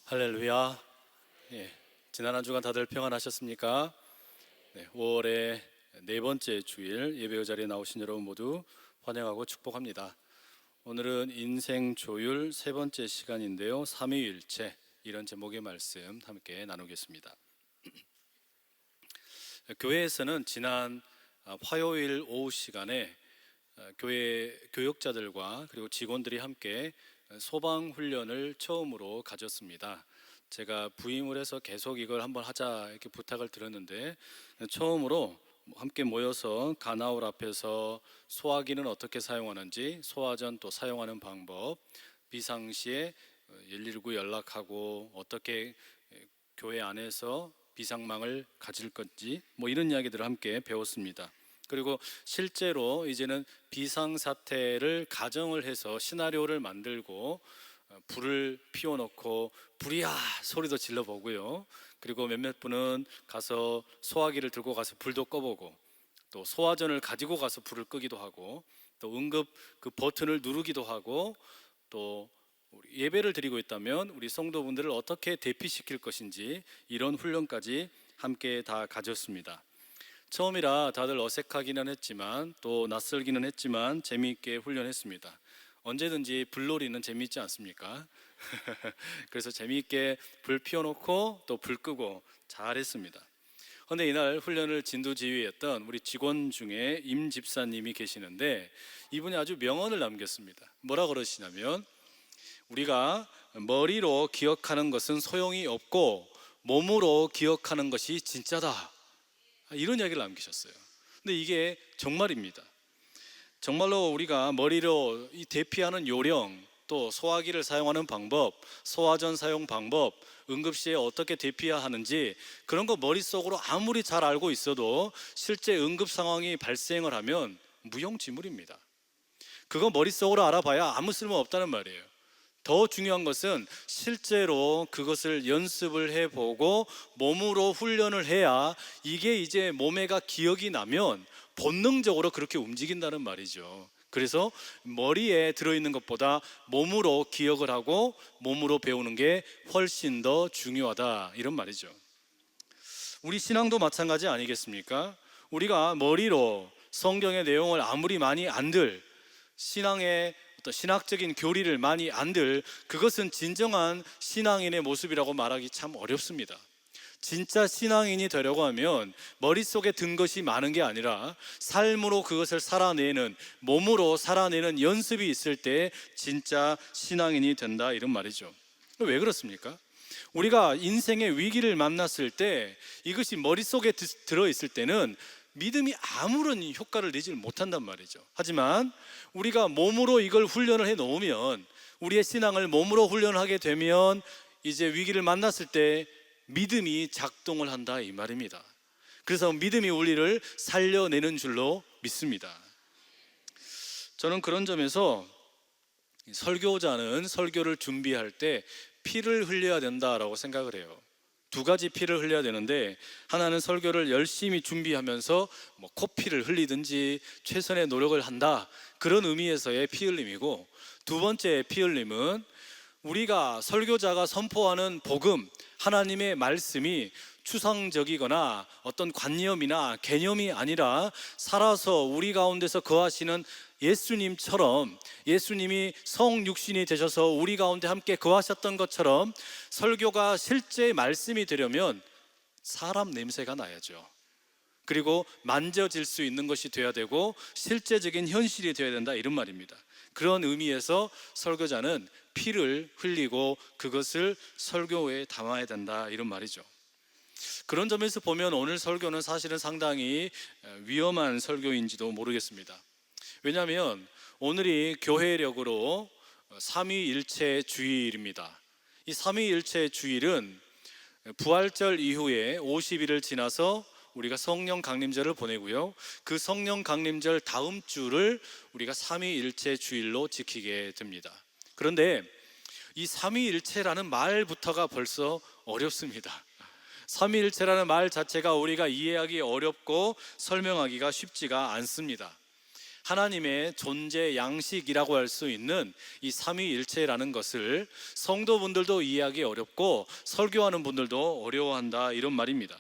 할렐루야. 지난 한 주간 다들 평안하셨습니까? 5월의 네 번째 주일 예배의 자리에 나오신 여러분 모두 환영하고 축복합니다. 오늘은 인생 조율 세 번째 시간인데요, 삼위일체, 이런 제목의 말씀 함께 나누겠습니다. 교회에서는 지난 화요일 오후 시간에 교회 교역자들과 그리고 직원들이 함께 소방 훈련을 처음으로 가졌습니다. 제가 부임을 해서 계속 이걸 한번 하자 이렇게 부탁을 드렸는데, 처음으로 함께 모여서 가나울 앞에서 소화기는 어떻게 사용하는지, 소화전 또 사용하는 방법, 비상시에 119 연락하고 어떻게 교회 안에서 비상망을 가질 건지 이런 이야기들을 함께 배웠습니다. 그리고 실제로 이제는 비상사태를 가정을 해서 시나리오를 만들고 불을 피워놓고 불이야 소리도 질러보고요. 그리고 몇몇 분은 가서 소화기를 들고 가서 불도 꺼보고, 또 소화전을 가지고 가서 불을 끄기도 하고, 또 응급 그 버튼을 누르기도 하고, 또 예배를 드리고 있다면 우리 성도분들을 어떻게 대피시킬 것인지, 이런 훈련까지 함께 다 가졌습니다. 처음이라 다들 어색하기는 했지만 또 낯설기는 했지만 재미있게 훈련했습니다. 언제든지 불놀이는 재미있지 않습니까? 그래서 재미있게 불 피워놓고 또 불 끄고 잘했습니다. 그런데 이날 훈련을 진두지휘했던 우리 직원 중에 임 집사님이 계시는데, 이분이 아주 명언을 남겼습니다. 뭐라 그러시냐면, 우리가 머리로 기억하는 것은 소용이 없고 몸으로 기억하는 것이 진짜다, 이런 이야기를 남기셨어요. 근데 이게 정말입니다. 정말로 우리가 머리로 이 대피하는 요령, 또 소화기를 사용하는 방법, 소화전 사용 방법, 응급시에 어떻게 대피해야 하는지, 그런 거 머릿속으로 아무리 잘 알고 있어도 실제 응급 상황이 발생을 하면 무용지물입니다. 그거 머릿속으로 알아봐야 아무 쓸모 없다는 말이에요. 더 중요한 것은 실제로 그것을 연습을 해보고 몸으로 훈련을 해야 이게 이제 몸에가 기억이 나면 본능적으로 그렇게 움직인다는 말이죠. 그래서 머리에 들어있는 것보다 몸으로 기억을 하고 몸으로 배우는 게 훨씬 더 중요하다, 이런 말이죠. 우리 신앙도 마찬가지 아니겠습니까? 우리가 머리로 성경의 내용을 아무리 많이 안들, 신앙의 어떤 신학적인 교리를 많이 안들, 그것은 진정한 신앙인의 모습이라고 말하기 참 어렵습니다. 진짜 신앙인이 되려고 하면 머릿속에 든 것이 많은 게 아니라 삶으로 그것을 살아내는, 몸으로 살아내는 연습이 있을 때 진짜 신앙인이 된다, 이런 말이죠. 왜 그렇습니까? 우리가 인생의 위기를 만났을 때 이것이 머릿속에 들어있을 때는 믿음이 아무런 효과를 내지 못한단 말이죠. 하지만 우리가 몸으로 이걸 훈련을 해 놓으면, 우리의 신앙을 몸으로 훈련하게 되면 이제 위기를 만났을 때 믿음이 작동을 한다, 이 말입니다. 그래서 믿음이 우리를 살려내는 줄로 믿습니다. 저는 그런 점에서 설교자는 설교를 준비할 때 피를 흘려야 된다라고 생각을 해요. 두 가지 피를 흘려야 되는데, 하나는 설교를 열심히 준비하면서 코피를 흘리든지 최선의 노력을 한다, 그런 의미에서의 피 흘림이고, 두 번째 피 흘림은 우리가 설교자가 선포하는 복음, 하나님의 말씀이 추상적이거나 어떤 관념이나 개념이 아니라 살아서 우리 가운데서 거하시는 예수님처럼, 예수님이 성육신이 되셔서 우리 가운데 함께 거하셨던 것처럼 설교가 실제 말씀이 되려면 사람 냄새가 나야죠. 그리고 만져질 수 있는 것이 돼야 되고 실제적인 현실이 되어야 된다, 이런 말입니다. 그런 의미에서 설교자는 피를 흘리고 그것을 설교에 담아야 된다, 이런 말이죠. 그런 점에서 보면 오늘 설교는 사실은 상당히 위험한 설교인지도 모르겠습니다. 왜냐하면 오늘이 교회력으로 삼위일체 주일입니다. 이 삼위일체 주일은 부활절 이후에 50일을 지나서 우리가 성령 강림절을 보내고요, 그 성령 강림절 다음 주를 우리가 삼위일체 주일로 지키게 됩니다. 그런데 이 삼위일체라는 말부터가 벌써 어렵습니다. 삼위일체라는 말 자체가 우리가 이해하기 어렵고 설명하기가 쉽지가 않습니다. 하나님의 존재 양식이라고 할 수 있는 이 삼위일체라는 것을 성도분들도 이해하기 어렵고 설교하는 분들도 어려워한다, 이런 말입니다.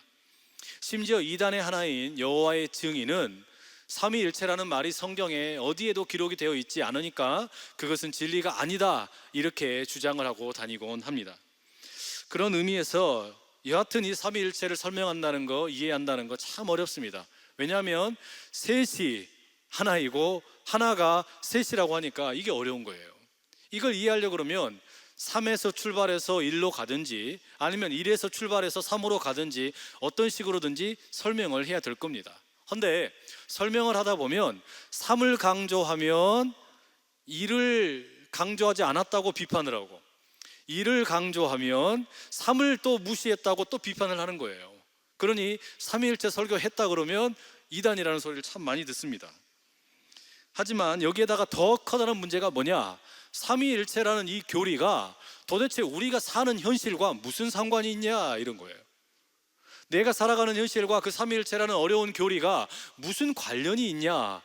심지어 이단의 하나인 여호와의 증인은 삼위일체라는 말이 성경에 어디에도 기록이 되어 있지 않으니까 그것은 진리가 아니다, 이렇게 주장을 하고 다니곤 합니다. 그런 의미에서 여하튼 이 삼위일체를 설명한다는 거, 이해한다는 거 참 어렵습니다. 왜냐하면 셋이 하나이고 하나가 셋이라고 하니까 이게 어려운 거예요. 이걸 이해하려고 그러면 3에서 출발해서 1로 가든지 아니면 1에서 출발해서 3으로 가든지 어떤 식으로든지 설명을 해야 될 겁니다. 그런데 설명을 하다 보면 3을 강조하면 1을 강조하지 않았다고 비판을 하고, 1을 강조하면 3을 또 무시했다고 또 비판을 하는 거예요. 그러니 삼위일체 설교했다 그러면 이단이라는 소리를 참 많이 듣습니다. 하지만 여기에다가 더 커다란 문제가 뭐냐, 삼위일체라는 이 교리가 도대체 우리가 사는 현실과 무슨 상관이 있냐, 이런 거예요. 내가 살아가는 현실과 그 삼위일체라는 어려운 교리가 무슨 관련이 있냐,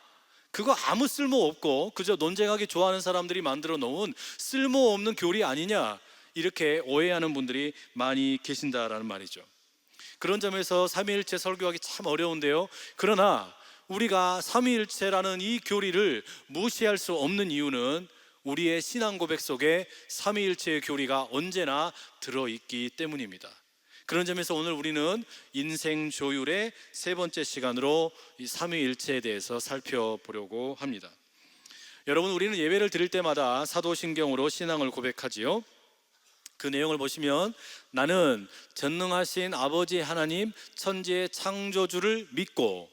그거 아무 쓸모없고 그저 논쟁하기 좋아하는 사람들이 만들어 놓은 쓸모없는 교리 아니냐, 이렇게 오해하는 분들이 많이 계신다라는 말이죠. 그런 점에서 삼위일체 설교하기 참 어려운데요, 그러나 우리가 삼위일체라는 이 교리를 무시할 수 없는 이유는 우리의 신앙 고백 속에 삼위일체의 교리가 언제나 들어있기 때문입니다. 그런 점에서 오늘 우리는 인생 조율의 세 번째 시간으로 이 삼위일체에 대해서 살펴보려고 합니다. 여러분, 우리는 예배를 드릴 때마다 사도신경으로 신앙을 고백하지요. 그 내용을 보시면 나는 전능하신 아버지 하나님 천지의 창조주를 믿고,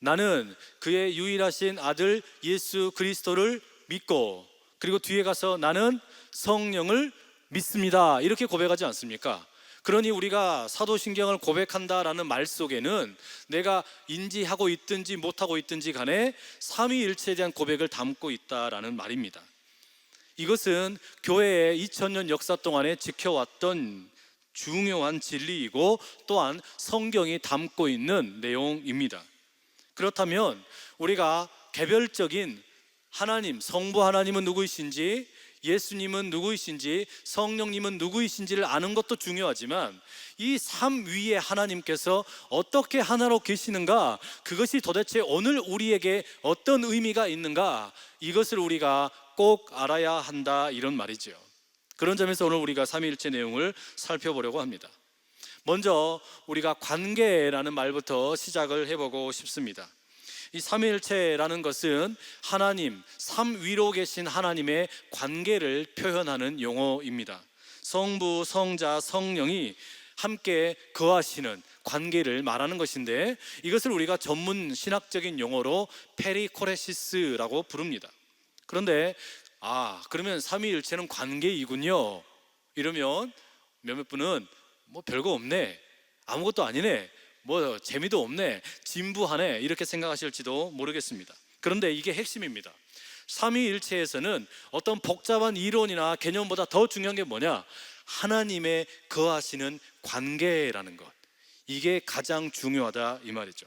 나는 그의 유일하신 아들 예수 그리스도를 믿고, 그리고 뒤에 가서 나는 성령을 믿습니다, 이렇게 고백하지 않습니까? 그러니 우리가 사도신경을 고백한다라는 말 속에는 내가 인지하고 있든지 못하고 있든지 간에 삼위일체에 대한 고백을 담고 있다라는 말입니다. 이것은 교회의 2000년 역사 동안에 지켜왔던 중요한 진리이고 또한 성경이 담고 있는 내용입니다. 그렇다면 우리가 개별적인 하나님, 성부 하나님은 누구이신지, 예수님은 누구이신지, 성령님은 누구이신지를 아는 것도 중요하지만 이 삼위의 하나님께서 어떻게 하나로 계시는가, 그것이 도대체 오늘 우리에게 어떤 의미가 있는가, 이것을 우리가 꼭 알아야 한다, 이런 말이죠. 그런 점에서 오늘 우리가 삼위일체 내용을 살펴보려고 합니다. 먼저 우리가 관계라는 말부터 시작을 해보고 싶습니다. 이 삼위일체라는 것은 하나님, 삼위로 계신 하나님의 관계를 표현하는 용어입니다. 성부, 성자, 성령이 함께 거하시는 관계를 말하는 것인데, 이것을 우리가 전문 신학적인 용어로 페리코레시스라고 부릅니다. 그런데 그러면 삼위일체는 관계이군요, 이러면 몇몇 분은 뭐 별거 없네, 아무것도 아니네, 뭐 재미도 없네, 진부하네, 이렇게 생각하실지도 모르겠습니다. 그런데 이게 핵심입니다. 삼위일체에서는 어떤 복잡한 이론이나 개념보다 더 중요한 게 뭐냐, 하나님의 거하시는 관계라는 것, 이게 가장 중요하다, 이 말이죠.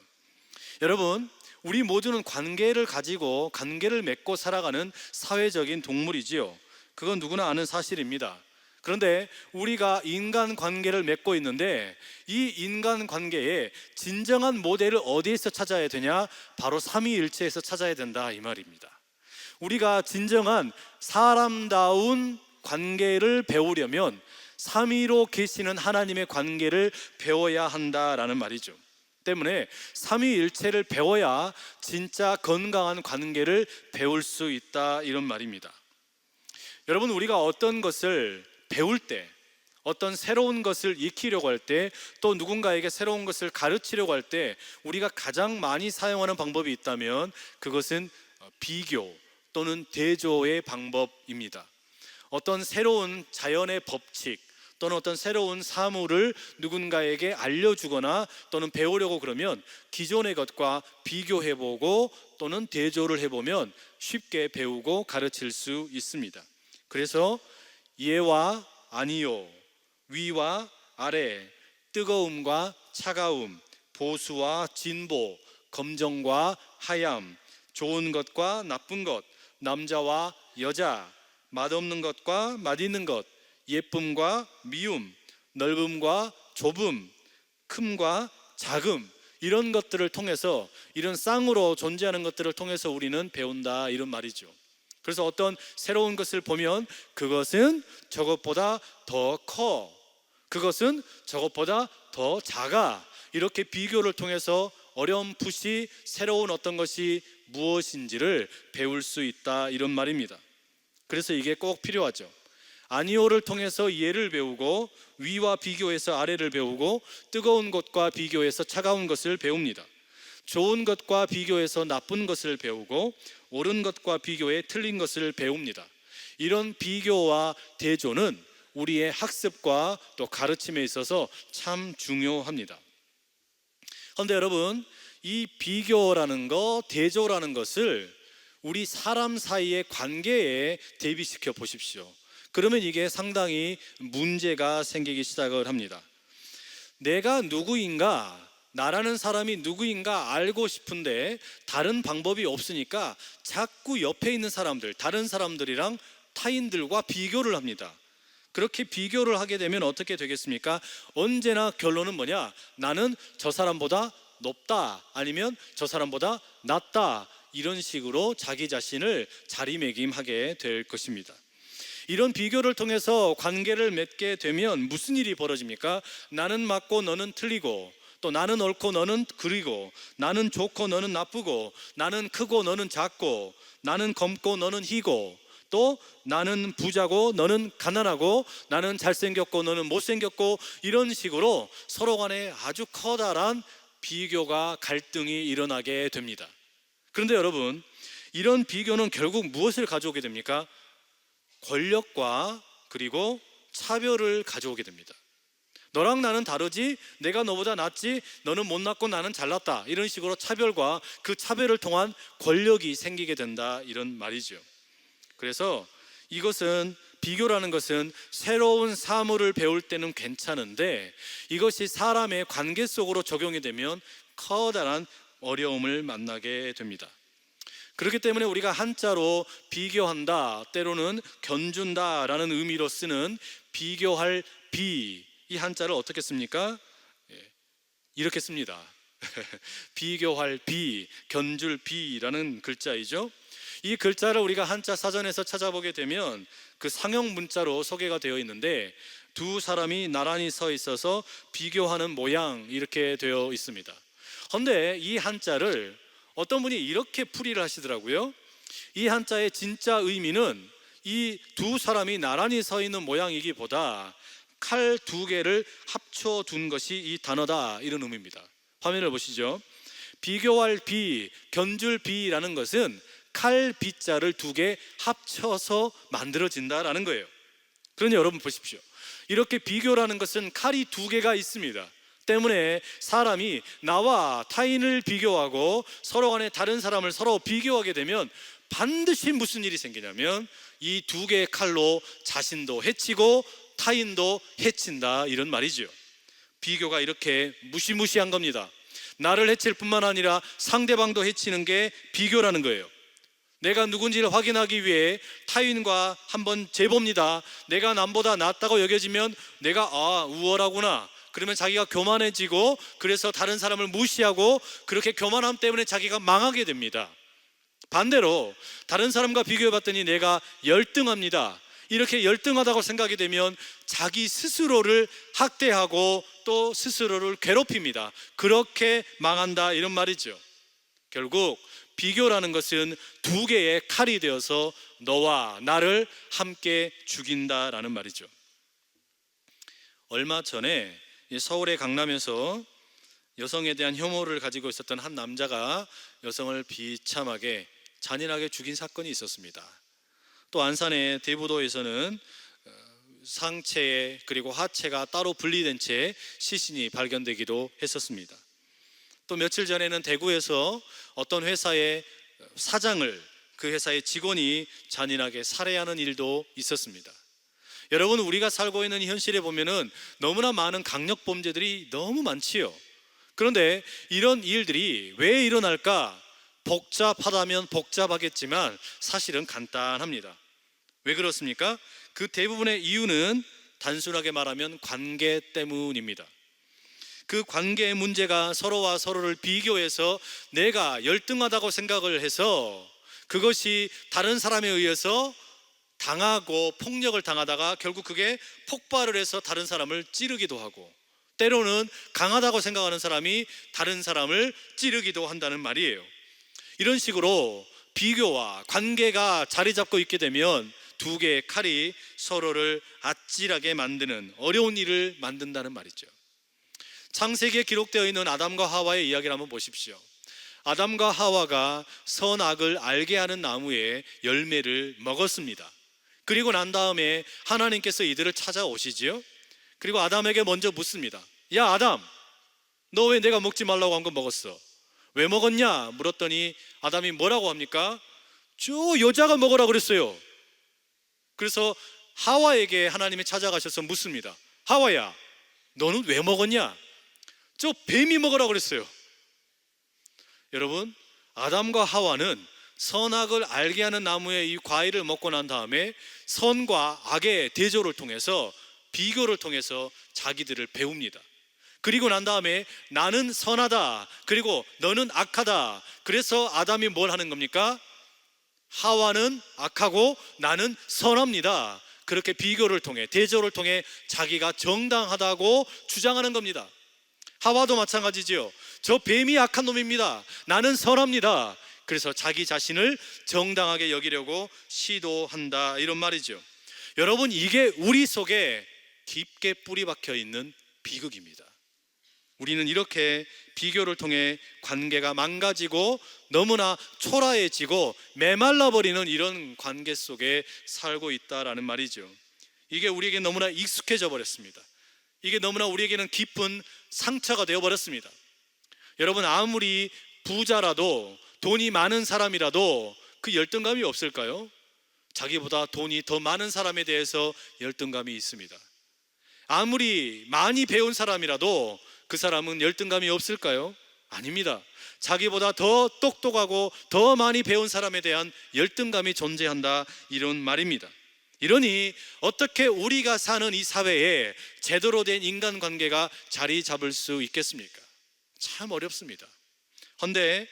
여러분, 우리 모두는 관계를 가지고 관계를 맺고 살아가는 사회적인 동물이지요. 그건 누구나 아는 사실입니다. 그런데 우리가 인간관계를 맺고 있는데 이 인간관계의 진정한 모델을 어디에서 찾아야 되냐? 바로 삼위일체에서 찾아야 된다, 이 말입니다. 우리가 진정한 사람다운 관계를 배우려면 삼위로 계시는 하나님의 관계를 배워야 한다라는 말이죠. 때문에 삼위일체를 배워야 진짜 건강한 관계를 배울 수 있다, 이런 말입니다. 여러분, 우리가 어떤 것을 배울 때, 어떤 새로운 것을 익히려고 할 때, 또 누군가에게 새로운 것을 가르치려고 할 때 우리가 가장 많이 사용하는 방법이 있다면 그것은 비교 또는 대조의 방법입니다. 어떤 새로운 자연의 법칙 또는 어떤 새로운 사물을 누군가에게 알려주거나 또는 배우려고 그러면 기존의 것과 비교해보고 또는 대조를 해보면 쉽게 배우고 가르칠 수 있습니다. 그래서 예와 아니요, 위와 아래, 뜨거움과 차가움, 보수와 진보, 검정과 하얌, 좋은 것과 나쁜 것, 남자와 여자, 맛없는 것과 맛있는 것, 예쁨과 미움, 넓음과 좁음, 큼과 작음, 이런 것들을 통해서, 이런 쌍으로 존재하는 것들을 통해서 우리는 배운다, 이런 말이죠. 그래서 어떤 새로운 것을 보면 그것은 저것보다 더 커, 그것은 저것보다 더 작아, 이렇게 비교를 통해서 어렴풋이 새로운 어떤 것이 무엇인지를 배울 수 있다, 이런 말입니다. 그래서 이게 꼭 필요하죠. 아니오를 통해서 예를 배우고, 위와 비교해서 아래를 배우고, 뜨거운 것과 비교해서 차가운 것을 배웁니다. 좋은 것과 비교해서 나쁜 것을 배우고, 옳은 것과 비교해 틀린 것을 배웁니다. 이런 비교와 대조는 우리의 학습과 또 가르침에 있어서 참 중요합니다. 그런데 여러분, 이 비교라는 것, 대조라는 것을 우리 사람 사이의 관계에 대비시켜 보십시오. 그러면 이게 상당히 문제가 생기기 시작을 합니다. 내가 누구인가, 나라는 사람이 누구인가 알고 싶은데 다른 방법이 없으니까 자꾸 옆에 있는 사람들, 다른 사람들이랑 타인들과 비교를 합니다. 그렇게 비교를 하게 되면 어떻게 되겠습니까? 언제나 결론은 뭐냐? 나는 저 사람보다 높다, 아니면 저 사람보다 낮다, 이런 식으로 자기 자신을 자리매김하게 될 것입니다. 이런 비교를 통해서 관계를 맺게 되면 무슨 일이 벌어집니까? 나는 맞고 너는 틀리고, 또 나는 옳고 너는 그리고, 나는 좋고 너는 나쁘고, 나는 크고 너는 작고, 나는 검고 너는 희고, 또 나는 부자고 너는 가난하고, 나는 잘생겼고 너는 못생겼고, 이런 식으로 서로 간에 아주 커다란 비교가, 갈등이 일어나게 됩니다. 그런데 여러분, 이런 비교는 결국 무엇을 가져오게 됩니까? 권력과 그리고 차별을 가져오게 됩니다. 너랑 나는 다르지, 내가 너보다 낫지, 너는 못났고 나는 잘났다, 이런 식으로 차별과 그 차별을 통한 권력이 생기게 된다, 이런 말이죠. 그래서 이것은, 비교라는 것은 새로운 사물을 배울 때는 괜찮은데 이것이 사람의 관계 속으로 적용이 되면 커다란 어려움을 만나게 됩니다. 그렇기 때문에 우리가 한자로 비교한다, 때로는 견준다라는 의미로 쓰는 비교할 비, 이 한자를 어떻게 씁니까? 이렇게 씁니다. 비교할 비, 견줄 비라는 글자이죠. 이 글자를 우리가 한자 사전에서 찾아보게 되면 그 상형 문자로 소개가 되어 있는데, 두 사람이 나란히 서 있어서 비교하는 모양, 이렇게 되어 있습니다. 그런데 이 한자를 어떤 분이 이렇게 풀이를 하시더라고요. 이 한자의 진짜 의미는 이 두 사람이 나란히 서 있는 모양이기보다 칼 두 개를 합쳐둔 것이 이 단어다, 이런 의미입니다. 화면을 보시죠. 비교할 비, 견줄 비라는 것은 칼 비자를 두 개 합쳐서 만들어진다라는 거예요. 그러니 여러분 보십시오. 이렇게 비교라는 것은 칼이 두 개가 있습니다. 때문에 사람이 나와 타인을 비교하고 서로 간에 다른 사람을 서로 비교하게 되면 반드시 무슨 일이 생기냐면 이 두 개의 칼로 자신도 해치고 타인도 해친다, 이런 말이죠. 비교가 이렇게 무시무시한 겁니다. 나를 해칠 뿐만 아니라 상대방도 해치는 게 비교라는 거예요. 내가 누군지를 확인하기 위해 타인과 한번 재봅니다. 내가 남보다 낫다고 여겨지면 내가 우월하구나, 그러면 자기가 교만해지고, 그래서 다른 사람을 무시하고, 그렇게 교만함 때문에 자기가 망하게 됩니다. 반대로 다른 사람과 비교해봤더니 내가 열등합니다, 이렇게 열등하다고 생각이 되면 자기 스스로를 학대하고 또 스스로를 괴롭힙니다. 그렇게 망한다, 이런 말이죠. 결국 비교라는 것은 두 개의 칼이 되어서 너와 나를 함께 죽인다라는 말이죠. 얼마 전에 서울의 강남에서 여성에 대한 혐오를 가지고 있었던 한 남자가 여성을 비참하게 잔인하게 죽인 사건이 있었습니다. 또 안산의 대부도에서는 상체 그리고 하체가 따로 분리된 채 시신이 발견되기도 했었습니다. 또 며칠 전에는 대구에서 어떤 회사의 사장을, 그 회사의 직원이 잔인하게 살해하는 일도 있었습니다. 여러분, 우리가 살고 있는 현실에 보면은 너무나 많은 강력 범죄들이 너무 많지요. 그런데 이런 일들이 왜 일어날까? 복잡하다면 복잡하겠지만 사실은 간단합니다. 왜 그렇습니까? 그 대부분의 이유는 단순하게 말하면 관계 때문입니다. 그 관계의 문제가 서로와 서로를 비교해서 내가 열등하다고 생각을 해서 그것이 다른 사람에 의해서 당하고 폭력을 당하다가 결국 그게 폭발을 해서 다른 사람을 찌르기도 하고, 때로는 강하다고 생각하는 사람이 다른 사람을 찌르기도 한다는 말이에요. 이런 식으로 비교와 관계가 자리 잡고 있게 되면 두 개의 칼이 서로를 아찔하게 만드는 어려운 일을 만든다는 말이죠. 창세기에 기록되어 있는 아담과 하와의 이야기를 한번 보십시오. 아담과 하와가 선악을 알게 하는 나무의 열매를 먹었습니다. 그리고 난 다음에 하나님께서 이들을 찾아오시지요. 그리고 아담에게 먼저 묻습니다. 야 아담, 너 왜 내가 먹지 말라고 한 거 먹었어? 왜 먹었냐? 물었더니 아담이 뭐라고 합니까? 저 여자가 먹으라 그랬어요. 그래서 하와에게 하나님이 찾아가셔서 묻습니다. 하와야, 너는 왜 먹었냐? 저 뱀이 먹으라 그랬어요. 여러분, 아담과 하와는 선악을 알게 하는 나무의 이 과일을 먹고 난 다음에 선과 악의 대조를 통해서, 비교를 통해서 자기들을 배웁니다. 그리고 난 다음에 나는 선하다, 그리고 너는 악하다. 그래서 아담이 뭘 하는 겁니까? 하와는 악하고 나는 선합니다. 그렇게 비교를 통해, 대조를 통해 자기가 정당하다고 주장하는 겁니다. 하와도 마찬가지지요. 저 뱀이 악한 놈입니다. 나는 선합니다. 그래서 자기 자신을 정당하게 여기려고 시도한다, 이런 말이죠. 여러분, 이게 우리 속에 깊게 뿌리 박혀 있는 비극입니다. 우리는 이렇게 비교를 통해 관계가 망가지고 너무나 초라해지고 메말라버리는 이런 관계 속에 살고 있다라는 말이죠. 이게 우리에게 너무나 익숙해져 버렸습니다. 이게 너무나 우리에게는 깊은 상처가 되어버렸습니다. 여러분, 아무리 부자라도, 돈이 많은 사람이라도 그 열등감이 없을까요? 자기보다 돈이 더 많은 사람에 대해서 열등감이 있습니다. 아무리 많이 배운 사람이라도 그 사람은 열등감이 없을까요? 아닙니다. 자기보다 더 똑똑하고 더 많이 배운 사람에 대한 열등감이 존재한다, 이런 말입니다. 이러니 어떻게 우리가 사는 이 사회에 제대로 된 인간관계가 자리 잡을 수 있겠습니까? 참 어렵습니다. 그런데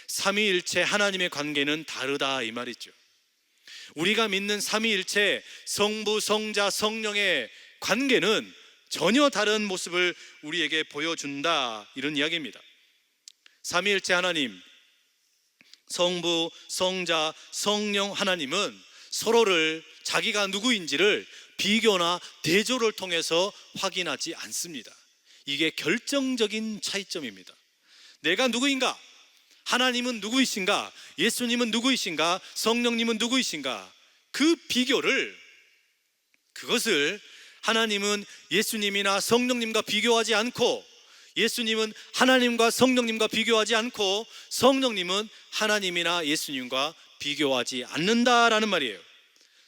삼위일체 하나님의 관계는 다르다, 이 말이죠. 우리가 믿는 삼위일체 성부, 성자, 성령의 관계는 전혀 다른 모습을 우리에게 보여준다, 이런 이야기입니다. 삼위일체 하나님, 성부, 성자, 성령 하나님은 서로를, 자기가 누구인지를 비교나 대조를 통해서 확인하지 않습니다. 이게 결정적인 차이점입니다. 내가 누구인가? 하나님은 누구이신가? 예수님은 누구이신가? 성령님은 누구이신가? 그 비교를, 그것을 하나님은 예수님이나 성령님과 비교하지 않고, 예수님은 하나님과 성령님과 비교하지 않고, 성령님은 하나님이나 예수님과 비교하지 않는다라는 말이에요.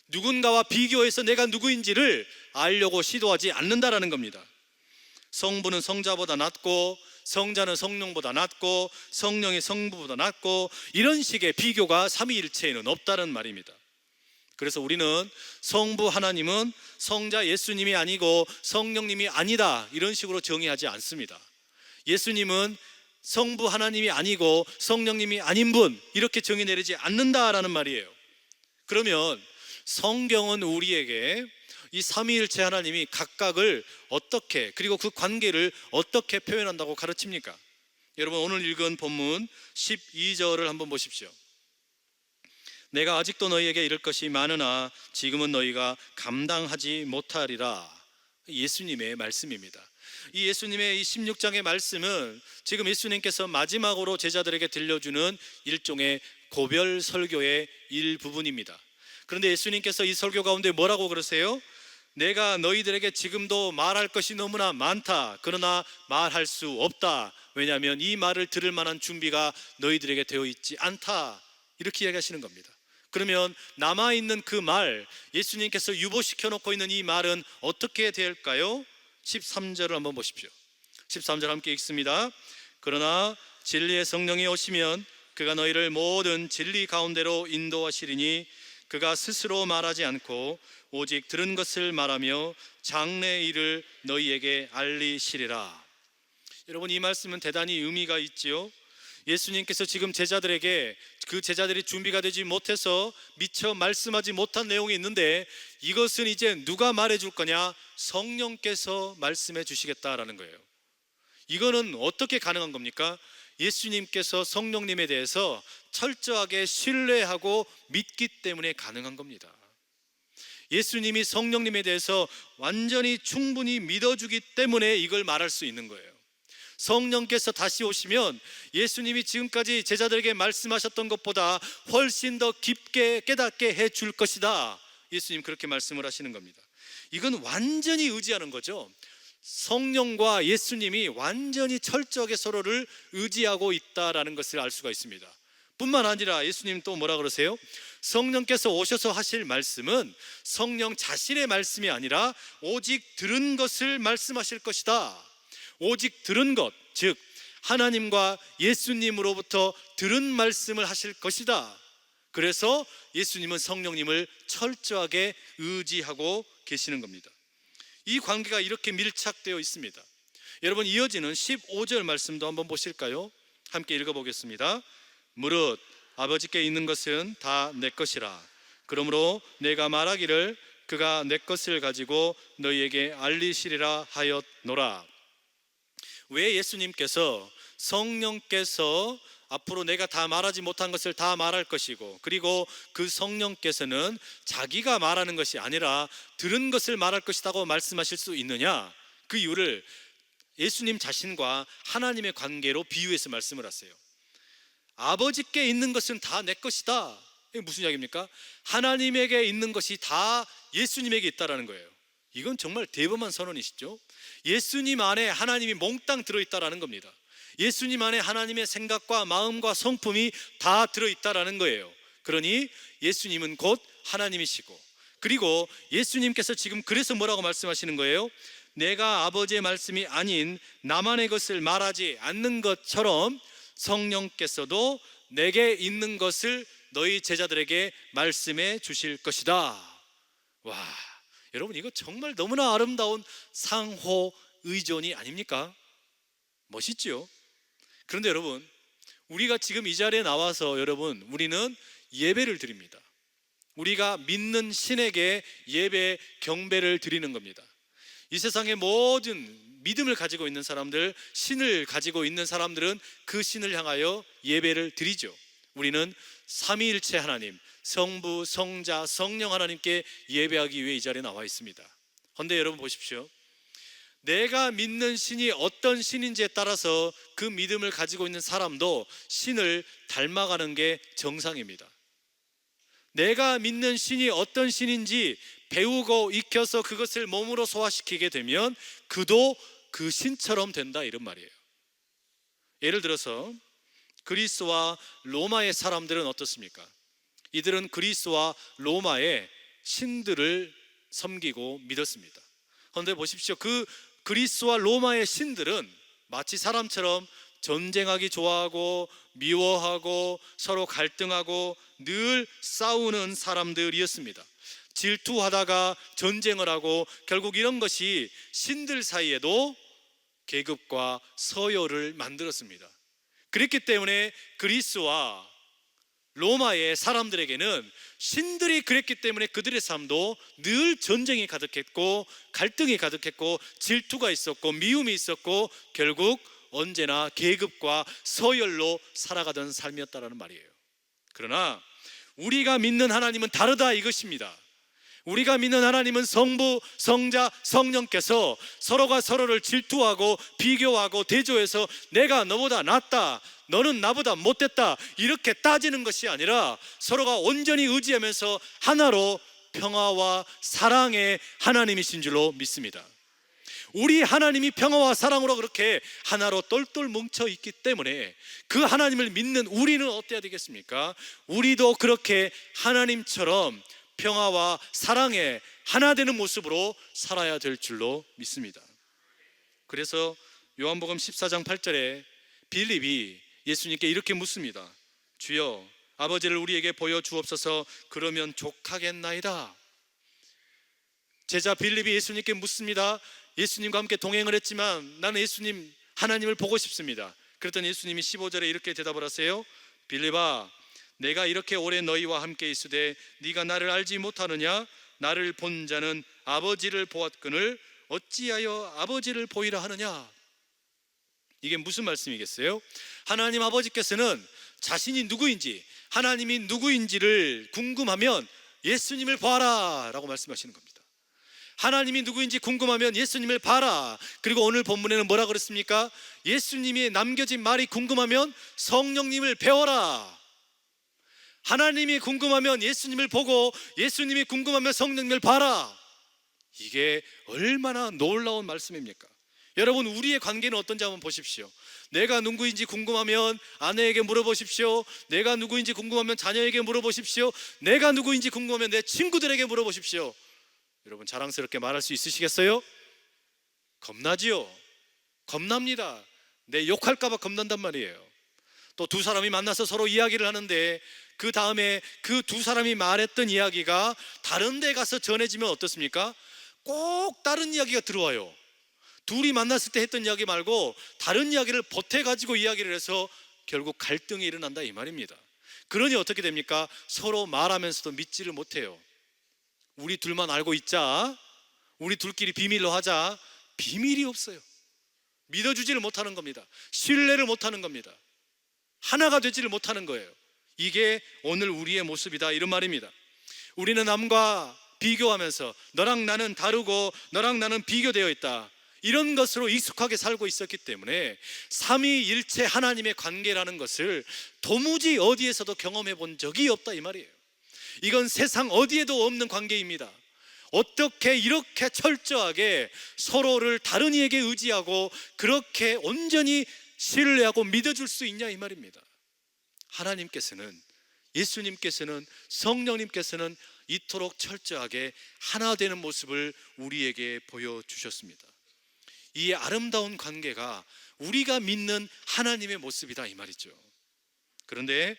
누군가와 비교해서 내가 누구인지를 알려고 시도하지 않는다라는 겁니다. 성부는 성자보다 낫고, 성자는 성령보다 낫고, 성령이 성부보다 낫고, 이런 식의 비교가 삼위일체에는 없다는 말입니다. 그래서 우리는 성부 하나님은 성자 예수님이 아니고 성령님이 아니다, 이런 식으로 정의하지 않습니다. 예수님은 성부 하나님이 아니고 성령님이 아닌 분, 이렇게 정의 내리지 않는다라는 말이에요. 그러면 성경은 우리에게 이 삼위일체 하나님이 각각을 어떻게, 그리고 그 관계를 어떻게 표현한다고 가르칩니까? 여러분, 오늘 읽은 본문 12절을 한번 보십시오. 내가 아직도 너희에게 이를 것이 많으나 지금은 너희가 감당하지 못하리라. 예수님의 말씀입니다. 이 예수님의 이 16장의 말씀은 지금 예수님께서 마지막으로 제자들에게 들려주는 일종의 고별 설교의 일부분입니다. 그런데 예수님께서 이 설교 가운데 뭐라고 그러세요? 내가 너희들에게 지금도 말할 것이 너무나 많다, 그러나 말할 수 없다. 왜냐하면 이 말을 들을 만한 준비가 너희들에게 되어 있지 않다, 이렇게 이야기하시는 겁니다. 그러면 남아있는 그 말, 예수님께서 유보시켜 놓고 있는 이 말은 어떻게 될까요? 13절을 한번 보십시오. 13절 함께 읽습니다. 그러나 진리의 성령이 오시면 그가 너희를 모든 진리 가운데로 인도하시리니 그가 스스로 말하지 않고 오직 들은 것을 말하며 장래의 일을 너희에게 알리시리라. 여러분, 이 말씀은 대단히 의미가 있지요. 예수님께서 지금 제자들에게, 그 제자들이 준비가 되지 못해서 미처 말씀하지 못한 내용이 있는데, 이것은 이제 누가 말해줄 거냐? 성령께서 말씀해 주시겠다라는 거예요. 이거는 어떻게 가능한 겁니까? 예수님께서 성령님에 대해서 철저하게 신뢰하고 믿기 때문에 가능한 겁니다. 예수님이 성령님에 대해서 완전히 충분히 믿어주기 때문에 이걸 말할 수 있는 거예요. 성령께서 다시 오시면 예수님이 지금까지 제자들에게 말씀하셨던 것보다 훨씬 더 깊게 깨닫게 해줄 것이다. 예수님 그렇게 말씀을 하시는 겁니다. 이건 완전히 의지하는 거죠. 성령과 예수님이 완전히 철저하게 서로를 의지하고 있다라는 것을 알 수가 있습니다. 뿐만 아니라 예수님 또 뭐라 그러세요? 성령께서 오셔서 하실 말씀은 성령 자신의 말씀이 아니라 오직 들은 것을 말씀하실 것이다. 오직 들은 것, 즉 하나님과 예수님으로부터 들은 말씀을 하실 것이다. 그래서 예수님은 성령님을 철저하게 의지하고 계시는 겁니다. 이 관계가 이렇게 밀착되어 있습니다. 여러분, 이어지는 15절 말씀도 한번 보실까요? 함께 읽어보겠습니다. 무릇 아버지께 있는 것은 다 내 것이라. 그러므로 내가 말하기를 그가 내 것을 가지고 너희에게 알리시리라 하였노라. 왜 예수님께서, 성령께서 앞으로 내가 다 말하지 못한 것을 다 말할 것이고, 그리고 그 성령께서는 자기가 말하는 것이 아니라 들은 것을 말할 것이라고 말씀하실 수 있느냐? 그 이유를 예수님 자신과 하나님의 관계로 비유해서 말씀을 하세요. 아버지께 있는 것은 다 내 것이다. 이게 무슨 이야기입니까? 하나님에게 있는 것이 다 예수님에게 있다라는 거예요. 이건 정말 대범한 선언이시죠. 예수님 안에 하나님이 몽땅 들어있다라는 겁니다. 예수님 안에 하나님의 생각과 마음과 성품이 다 들어있다라는 거예요. 그러니 예수님은 곧 하나님이시고, 그리고 예수님께서 지금 그래서 뭐라고 말씀하시는 거예요? 내가 아버지의 말씀이 아닌 나만의 것을 말하지 않는 것처럼 성령께서도 내게 있는 것을 너희 제자들에게 말씀해 주실 것이다. 와, 여러분, 이거 정말 너무나 아름다운 상호 의존이 아닙니까? 멋있지요? 그런데 여러분, 우리가 지금 이 자리에 나와서 여러분, 우리는 예배를 드립니다. 우리가 믿는 신에게 예배 경배를 드리는 겁니다. 이 세상의 모든 믿음을 가지고 있는 사람들, 신을 가지고 있는 사람들은 그 신을 향하여 예배를 드리죠. 우리는 삼위일체 하나님, 성부, 성자, 성령 하나님께 예배하기 위해 이 자리에 나와 있습니다. 그런데 여러분 보십시오. 내가 믿는 신이 어떤 신인지에 따라서 그 믿음을 가지고 있는 사람도 신을 닮아가는 게 정상입니다. 내가 믿는 신이 어떤 신인지 배우고 익혀서 그것을 몸으로 소화시키게 되면 그도 그 신처럼 된다, 이런 말이에요. 예를 들어서 그리스와 로마의 사람들은 어떻습니까? 이들은 그리스와 로마의 신들을 섬기고 믿었습니다. 그런데 보십시오. 그 그리스와 로마의 신들은 마치 사람처럼 전쟁하기 좋아하고 미워하고 서로 갈등하고 늘 싸우는 사람들이었습니다. 질투하다가 전쟁을 하고 결국 이런 것이 신들 사이에도 계급과 서열을 만들었습니다. 그렇기 때문에 그리스와 로마의 사람들에게는 신들이 그랬기 때문에 그들의 삶도 늘 전쟁이 가득했고 갈등이 가득했고 질투가 있었고 미움이 있었고 결국 언제나 계급과 서열로 살아가던 삶이었다라는 말이에요. 그러나 우리가 믿는 하나님은 다르다, 이것입니다. 우리가 믿는 하나님은 성부, 성자, 성령께서 서로가 서로를 질투하고 비교하고 대조해서 내가 너보다 낫다, 너는 나보다 못됐다, 이렇게 따지는 것이 아니라 서로가 온전히 의지하면서 하나로 평화와 사랑의 하나님이신 줄로 믿습니다. 우리 하나님이 평화와 사랑으로 그렇게 하나로 똘똘 뭉쳐 있기 때문에 그 하나님을 믿는 우리는 어때야 되겠습니까? 우리도 그렇게 하나님처럼 평화와 사랑에 하나 되는 모습으로 살아야 될 줄로 믿습니다. 그래서 요한복음 14장 8절에 빌립이 예수님께 이렇게 묻습니다. 주여 아버지를 우리에게 보여주옵소서. 그러면 족하겠나이다. 제자 빌립이 예수님께 묻습니다. 예수님과 함께 동행을 했지만 나는 예수님 하나님을 보고 싶습니다. 그랬더니 예수님이 15절에 이렇게 대답을 하세요. 빌립아, 내가 이렇게 오래 너희와 함께 있으되 네가 나를 알지 못하느냐? 나를 본 자는 아버지를 보았거늘 어찌하여 아버지를 보이라 하느냐? 이게 무슨 말씀이겠어요? 하나님 아버지께서는 자신이 누구인지, 하나님이 누구인지를 궁금하면 예수님을 봐라 라고 말씀하시는 겁니다. 하나님이 누구인지 궁금하면 예수님을 봐라. 그리고 오늘 본문에는 뭐라 그랬습니까? 예수님이 남겨진 말이 궁금하면 성령님을 배워라. 하나님이 궁금하면 예수님을 보고, 예수님이 궁금하면 성령님을 봐라. 이게 얼마나 놀라운 말씀입니까? 여러분, 우리의 관계는 어떤지 한번 보십시오. 내가 누구인지 궁금하면 아내에게 물어보십시오. 내가 누구인지 궁금하면 자녀에게 물어보십시오. 내가 누구인지 궁금하면 내 친구들에게 물어보십시오. 여러분, 자랑스럽게 말할 수 있으시겠어요? 겁나지요? 겁납니다. 내 욕할까 봐 겁난단 말이에요. 또 두 사람이 만나서 서로 이야기를 하는데 그 다음에 그 두 사람이 말했던 이야기가 다른 데 가서 전해지면 어떻습니까? 꼭 다른 이야기가 들어와요. 둘이 만났을 때 했던 이야기 말고 다른 이야기를 보태가지고 이야기를 해서 결국 갈등이 일어난다 이 말입니다. 그러니 어떻게 됩니까? 서로 말하면서도 믿지를 못해요. 우리 둘만 알고 있자, 우리 둘끼리 비밀로 하자. 비밀이 없어요. 믿어주지를 못하는 겁니다. 신뢰를 못하는 겁니다. 하나가 되지를 못하는 거예요. 이게 오늘 우리의 모습이다 이런 말입니다. 우리는 남과 비교하면서 너랑 나는 다르고 너랑 나는 비교되어 있다, 이런 것으로 익숙하게 살고 있었기 때문에 삼위일체 하나님의 관계라는 것을 도무지 어디에서도 경험해 본 적이 없다 이 말이에요. 이건 세상 어디에도 없는 관계입니다. 어떻게 이렇게 철저하게 서로를 다른 이에게 의지하고 그렇게 온전히 신뢰하고 믿어줄 수 있냐 이 말입니다. 하나님께서는, 예수님께서는, 성령님께서는 이토록 철저하게 하나 되는 모습을 우리에게 보여주셨습니다. 이 아름다운 관계가 우리가 믿는 하나님의 모습이다 이 말이죠. 그런데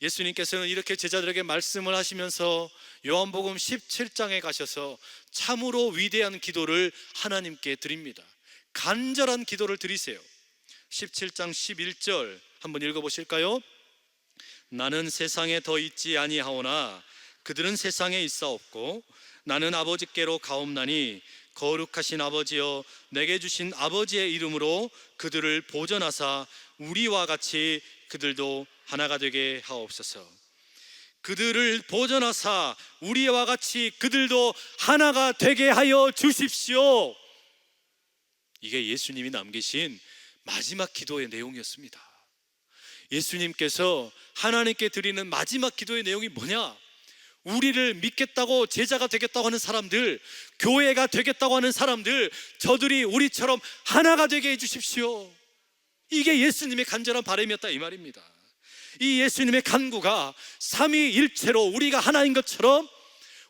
예수님께서는 이렇게 제자들에게 말씀을 하시면서 요한복음 17장에 가셔서 참으로 위대한 기도를 하나님께 드립니다. 간절한 기도를 드리세요. 17장 11절 한번 읽어보실까요? 나는 세상에 더 있지 아니하오나 그들은 세상에 있사옵고 나는 아버지께로 가옵나니 거룩하신 아버지여, 내게 주신 아버지의 이름으로 그들을 보전하사 우리와 같이 그들도 하나가 되게 하옵소서. 그들을 보전하사 우리와 같이 그들도 하나가 되게 하여 주십시오. 이게 예수님이 남기신 마지막 기도의 내용이었습니다. 예수님께서 하나님께 드리는 마지막 기도의 내용이 뭐냐? 우리를 믿겠다고 제자가 되겠다고 하는 사람들, 교회가 되겠다고 하는 사람들, 저들이 우리처럼 하나가 되게 해주십시오. 이게 예수님의 간절한 바람이었다 이 말입니다. 이 예수님의 간구가 삼위일체로 우리가 하나인 것처럼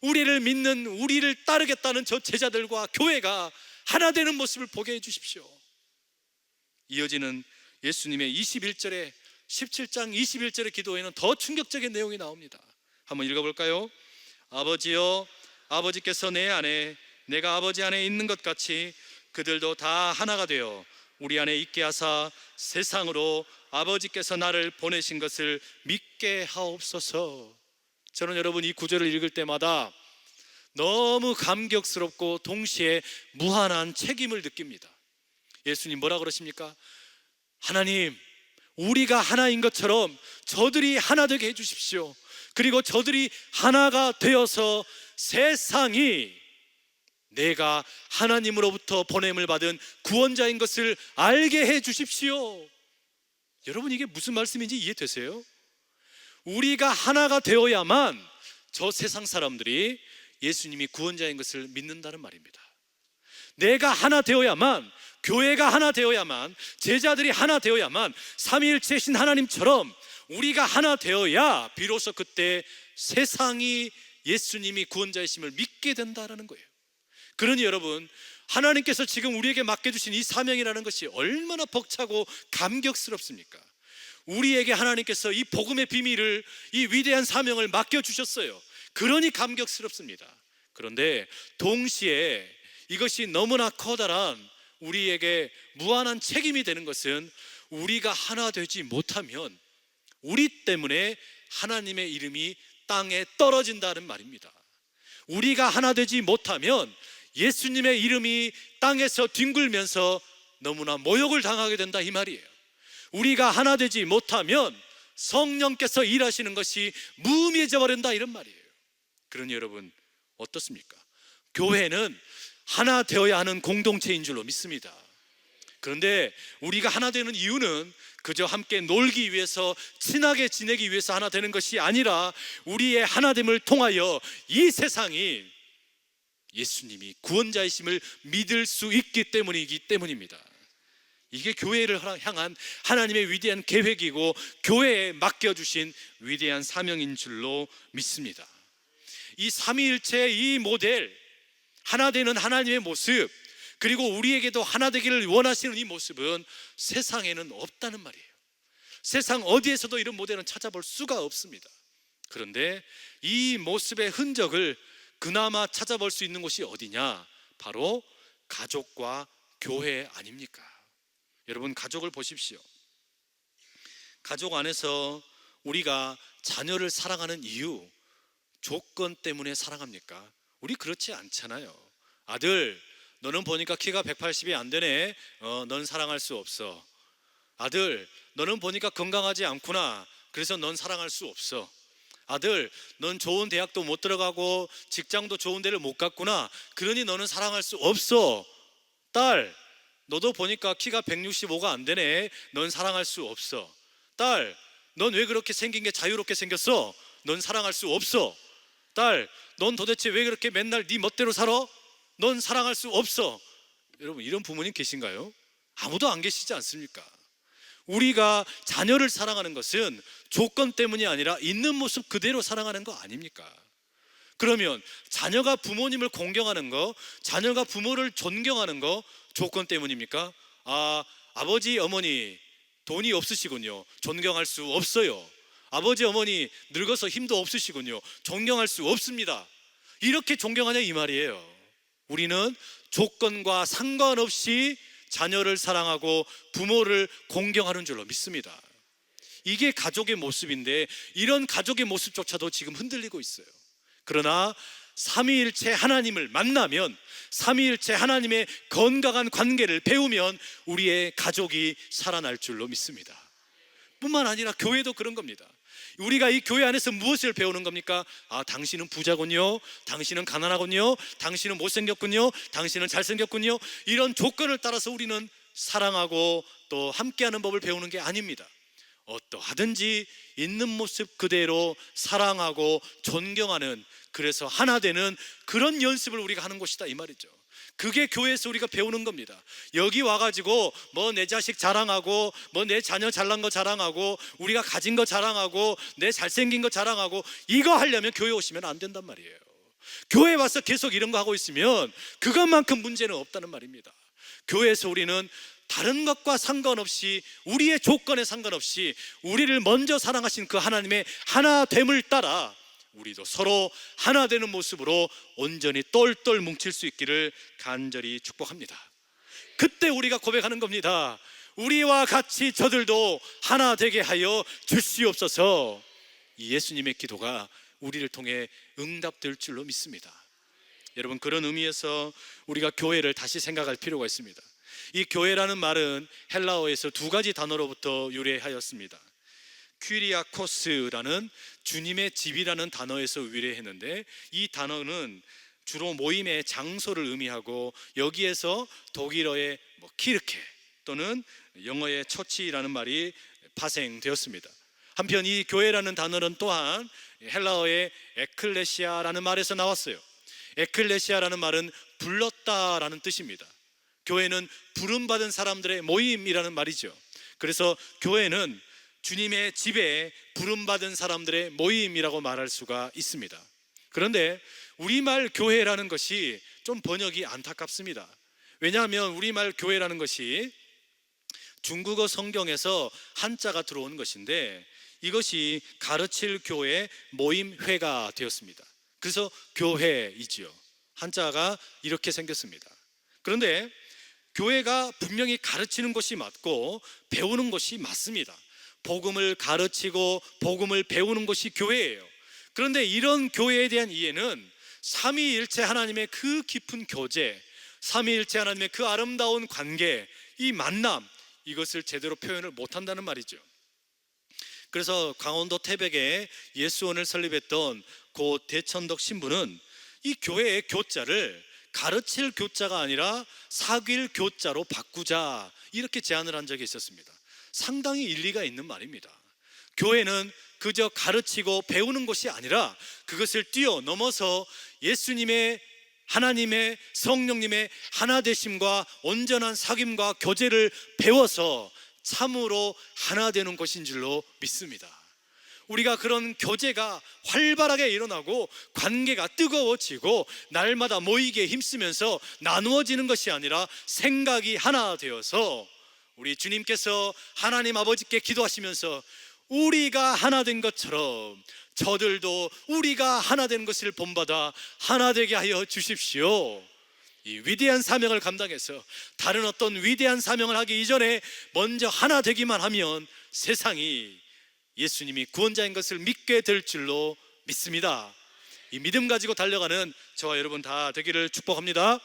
우리를 믿는, 우리를 따르겠다는 저 제자들과 교회가 하나 되는 모습을 보게 해주십시오. 이어지는 예수님의 21절에 17장 21절의 기도에는 더 충격적인 내용이 나옵니다. 한번 읽어볼까요? 아버지여, 아버지께서 내 안에 내가 아버지 안에 있는 것 같이 그들도 다 하나가 되어 우리 안에 있게 하사 세상으로 아버지께서 나를 보내신 것을 믿게 하옵소서. 저는 여러분 이 구절을 읽을 때마다 너무 감격스럽고 동시에 무한한 책임을 느낍니다. 예수님 뭐라 그러십니까? 하나님, 우리가 하나인 것처럼 저들이 하나 되게 해주십시오. 그리고 저들이 하나가 되어서 세상이 내가 하나님으로부터 보냄을 받은 구원자인 것을 알게 해 주십시오. 여러분, 이게 무슨 말씀인지 이해되세요? 우리가 하나가 되어야만 저 세상 사람들이 예수님이 구원자인 것을 믿는다는 말입니다. 내가 하나 되어야만, 교회가 하나 되어야만, 제자들이 하나 되어야만, 삼위일체신 하나님처럼 우리가 하나 되어야 비로소 그때 세상이 예수님이 구원자이심을 믿게 된다는 거예요. 그러니 여러분, 하나님께서 지금 우리에게 맡겨주신 이 사명이라는 것이 얼마나 벅차고 감격스럽습니까? 우리에게 하나님께서 이 복음의 비밀을, 이 위대한 사명을 맡겨주셨어요. 그러니 감격스럽습니다. 그런데 동시에 이것이 너무나 커다란 우리에게 무한한 책임이 되는 것은 우리가 하나 되지 못하면 우리 때문에 하나님의 이름이 땅에 떨어진다는 말입니다. 우리가 하나 되지 못하면 예수님의 이름이 땅에서 뒹굴면서 너무나 모욕을 당하게 된다, 이 말이에요. 우리가 하나 되지 못하면 성령께서 일하시는 것이 무의미해져 버린다, 이런 말이에요. 그러니 여러분 어떻습니까? 교회는 하나 되어야 하는 공동체인 줄로 믿습니다. 그런데 우리가 하나 되는 이유는 그저 함께 놀기 위해서, 친하게 지내기 위해서 하나 되는 것이 아니라 우리의 하나됨을 통하여 이 세상이 예수님이 구원자이심을 믿을 수 있기 때문입니다. 이게 교회를 향한 하나님의 위대한 계획이고 교회에 맡겨주신 위대한 사명인 줄로 믿습니다. 이 삼위일체의 이 모델, 하나 되는 하나님의 모습, 그리고 우리에게도 하나 되기를 원하시는 이 모습은 세상에는 없다는 말이에요. 세상 어디에서도 이런 모델은 찾아볼 수가 없습니다. 그런데 이 모습의 흔적을 그나마 찾아볼 수 있는 곳이 어디냐? 바로 가족과 교회 아닙니까? 여러분, 가족을 보십시오. 가족 안에서 우리가 자녀를 사랑하는 이유, 조건 때문에 사랑합니까? 우리 그렇지 않잖아요. 아들, 너는 보니까 키가 180이 안 되네. 넌 사랑할 수 없어. 아들, 너는 보니까 건강하지 않구나. 그래서 넌 사랑할 수 없어. 아들, 넌 좋은 대학도 못 들어가고 직장도 좋은 데를 못 갔구나. 그러니 너는 사랑할 수 없어. 딸, 너도 보니까 키가 165가 안 되네. 넌 사랑할 수 없어. 딸, 넌 왜 그렇게 생긴 게 자유롭게 생겼어? 넌 사랑할 수 없어. 딸, 넌 도대체 왜 그렇게 맨날 네 멋대로 살아? 넌 사랑할 수 없어. 여러분, 이런 부모님 계신가요? 아무도 안 계시지 않습니까? 우리가 자녀를 사랑하는 것은 조건 때문이 아니라 있는 모습 그대로 사랑하는 거 아닙니까? 그러면 자녀가 부모님을 공경하는 거, 자녀가 부모를 존경하는 거 조건 때문입니까? 아버지 어머니 돈이 없으시군요. 존경할 수 없어요. 아버지 어머니 늙어서 힘도 없으시군요. 존경할 수 없습니다. 이렇게 존경하냐, 이 말이에요. 우리는 조건과 상관없이 자녀를 사랑하고 부모를 공경하는 줄로 믿습니다. 이게 가족의 모습인데 이런 가족의 모습조차도 지금 흔들리고 있어요. 그러나 삼위일체 하나님을 만나면, 삼위일체 하나님의 건강한 관계를 배우면 우리의 가족이 살아날 줄로 믿습니다. 뿐만 아니라 교회도 그런 겁니다. 우리가 이 교회 안에서 무엇을 배우는 겁니까? 당신은 부자군요. 당신은 가난하군요. 당신은 못생겼군요. 당신은 잘생겼군요. 이런 조건을 따라서 우리는 사랑하고 또 함께하는 법을 배우는 게 아닙니다. 어떠하든지 있는 모습 그대로 사랑하고 존경하는, 그래서 하나 되는 그런 연습을 우리가 하는 곳이다, 이 말이죠. 그게 교회에서 우리가 배우는 겁니다. 여기 와가지고 뭐 내 자식 자랑하고, 뭐 내 자녀 잘난 거 자랑하고, 우리가 가진 거 자랑하고, 내 잘생긴 거 자랑하고, 이거 하려면 교회 오시면 안 된단 말이에요. 교회 와서 계속 이런 거 하고 있으면 그것만큼 문제는 없다는 말입니다. 교회에서 우리는 다른 것과 상관없이, 우리의 조건에 상관없이 우리를 먼저 사랑하신 그 하나님의 하나됨을 따라 우리도 서로 하나 되는 모습으로 온전히 똘똘 뭉칠 수 있기를 간절히 축복합니다. 그때 우리가 고백하는 겁니다. 우리와 같이 저들도 하나 되게 하여 주시옵소서. 이 예수님의 기도가 우리를 통해 응답될 줄로 믿습니다. 여러분, 그런 의미에서 우리가 교회를 다시 생각할 필요가 있습니다. 이 교회라는 말은 헬라어에서 두 가지 단어로부터 유래하였습니다. 퀴리아코스라는 주님의 집이라는 단어에서 유래했는데, 이 단어는 주로 모임의 장소를 의미하고, 여기에서 독일어의 키르케 또는 영어의 처치라는 말이 파생되었습니다. 한편 이 교회라는 단어는 또한 헬라어의 에클레시아라는 말에서 나왔어요. 에클레시아라는 말은 불렀다라는 뜻입니다. 교회는 부름받은 사람들의 모임이라는 말이죠. 그래서 교회는 주님의 집에 부름받은 사람들의 모임이라고 말할 수가 있습니다. 그런데 우리말 교회라는 것이 좀 번역이 안타깝습니다. 왜냐하면 우리말 교회라는 것이 중국어 성경에서 한자가 들어온 것인데 이것이 가르칠 교회 모임회가 되었습니다. 그래서 교회이지요. 한자가 이렇게 생겼습니다. 그런데 교회가 분명히 가르치는 것이 맞고 배우는 것이 맞습니다. 복음을 가르치고 복음을 배우는 것이 교회예요. 그런데 이런 교회에 대한 이해는 삼위일체 하나님의 그 깊은 교제, 삼위일체 하나님의 그 아름다운 관계, 이 만남, 이것을 제대로 표현을 못한다는 말이죠. 그래서 강원도 태백에 예수원을 설립했던 고 대천덕 신부는 이 교회의 교자를 가르칠 교자가 아니라 사귈 교자로 바꾸자, 이렇게 제안을 한 적이 있었습니다. 상당히 일리가 있는 말입니다. 교회는 그저 가르치고 배우는 것이 아니라 그것을 뛰어넘어서 예수님의, 하나님의, 성령님의 하나 되심과 온전한 사귐과 교제를 배워서 참으로 하나 되는 것인 줄로 믿습니다. 우리가 그런 교제가 활발하게 일어나고 관계가 뜨거워지고 날마다 모이게 힘쓰면서 나누어지는 것이 아니라 생각이 하나 되어서 우리 주님께서 하나님 아버지께 기도하시면서 우리가 하나 된 것처럼 저들도 우리가 하나 된 것을 본받아 하나 되게 하여 주십시오. 이 위대한 사명을 감당해서 다른 어떤 위대한 사명을 하기 이전에 먼저 하나 되기만 하면 세상이 예수님이 구원자인 것을 믿게 될 줄로 믿습니다. 이 믿음 가지고 달려가는 저와 여러분 다 되기를 축복합니다.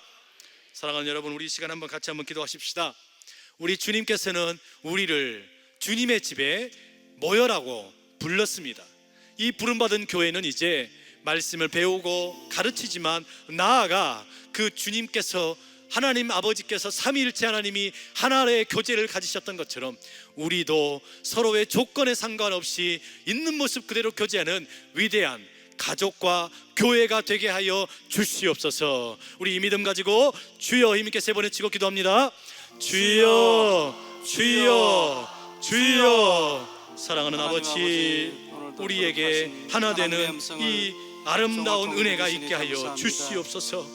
사랑하는 여러분, 우리 이 시간 한번 같이 한번 기도하십시다. 우리 주님께서는 우리를 주님의 집에 모여라고 불렀습니다. 이 부름받은 교회는 이제 말씀을 배우고 가르치지만 나아가 그 주님께서, 하나님 아버지께서 삼위일체 하나님이 하나의 교제를 가지셨던 것처럼 우리도 서로의 조건에 상관없이 있는 모습 그대로 교제하는 위대한 가족과 교회가 되게 하여 주시옵소서. 우리 이 믿음 가지고 주여 힘있게 세 번 외치고 기도합니다. 주여, 주여, 주여. 사랑하는 아버지, 우리에게 하나 되는 이 아름다운 은혜가 있게 하여 주시옵소서.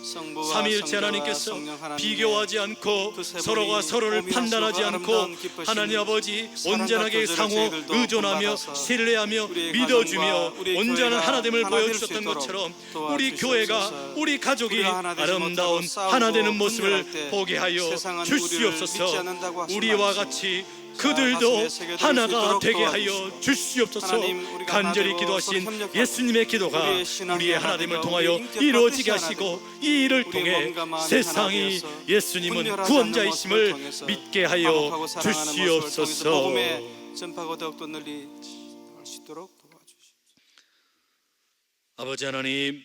삼위일체 하나님께서 비교하지 않고 서로가 서로를 판단하지 않고 하나님 아버지 온전하게 상호 의존하며 신뢰하며 믿어주며 온전한 하나됨을 보여주셨던 것처럼 우리 교회가, 우리 가족이 아름다운 하나되는 모습을 보게 하여 주시옵소서. 우리와 같이 그들도 하나가 되게 하여 주시옵소서. 간절히 기도하신 예수님의 기도가 우리의 하나됨을 통하여 이루어지게 하시고 이 일을 통해 세상이 예수님은 구원자이심을 믿게 하여 주시옵소서. 전파가 더욱더 널리 할 수 있도록 도와주시옵소서. 아버지 하나님,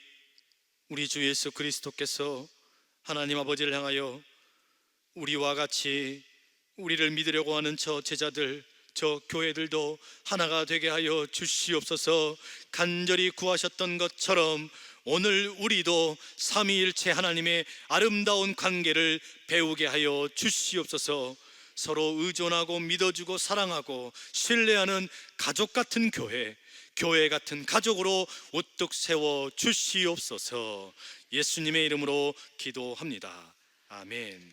우리 주 예수 그리스도께서 하나님 아버지를 향하여 우리와 같이 우리를 믿으려고 하는 저 제자들, 저 교회들도 하나가 되게 하여 주시옵소서. 간절히 구하셨던 것처럼 오늘 우리도 삼위일체 하나님의 아름다운 관계를 배우게 하여 주시옵소서. 서로 의존하고 믿어주고 사랑하고 신뢰하는 가족 같은 교회, 교회 같은 가족으로 우뚝 세워 주시옵소서. 예수님의 이름으로 기도합니다. 아멘.